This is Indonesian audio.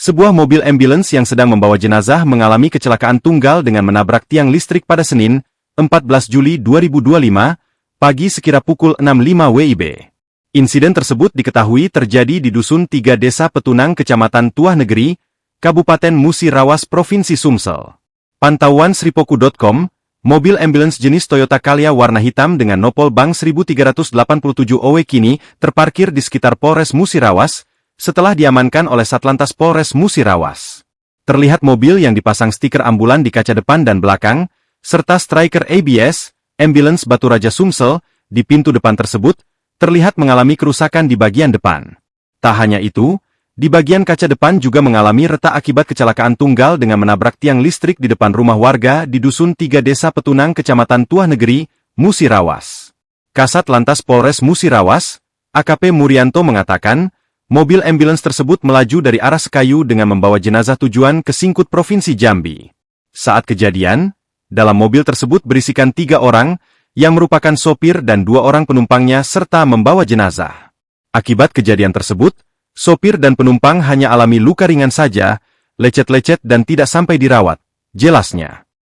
Sebuah mobil ambulans yang sedang membawa jenazah mengalami kecelakaan tunggal dengan menabrak tiang listrik pada Senin, 14 Juli 2025, pagi sekira pukul 6.05 WIB. Insiden tersebut diketahui terjadi di Dusun 3 Desa Petunang Kecamatan Tuah Negeri, Kabupaten Musirawas, Provinsi Sumsel. Pantauan Sripoku.com, mobil ambulans jenis Toyota Calya warna hitam dengan nopol bank 1387 OW kini terparkir di sekitar Polres Musirawas, setelah diamankan oleh Satlantas Polres Musirawas. Terlihat mobil yang dipasang stiker ambulan di kaca depan dan belakang, serta striker ABS, ambulans Batu Raja Sumsel, di pintu depan tersebut, terlihat mengalami kerusakan di bagian depan. Tak hanya itu, di bagian kaca depan juga mengalami retak akibat kecelakaan tunggal dengan menabrak tiang listrik di depan rumah warga di Dusun 3 Desa Petunang Kecamatan Tuah Negeri, Musirawas. Kasat Lantas Polres Musirawas, AKP Murianto mengatakan, mobil ambulans tersebut melaju dari arah Sekayu dengan membawa jenazah tujuan ke Singkut, Provinsi Jambi. Saat kejadian, dalam mobil tersebut berisikan 3 orang, yang merupakan sopir dan 2 orang penumpangnya serta membawa jenazah. Akibat kejadian tersebut, sopir dan penumpang hanya alami luka ringan saja, lecet-lecet dan tidak sampai dirawat, jelasnya.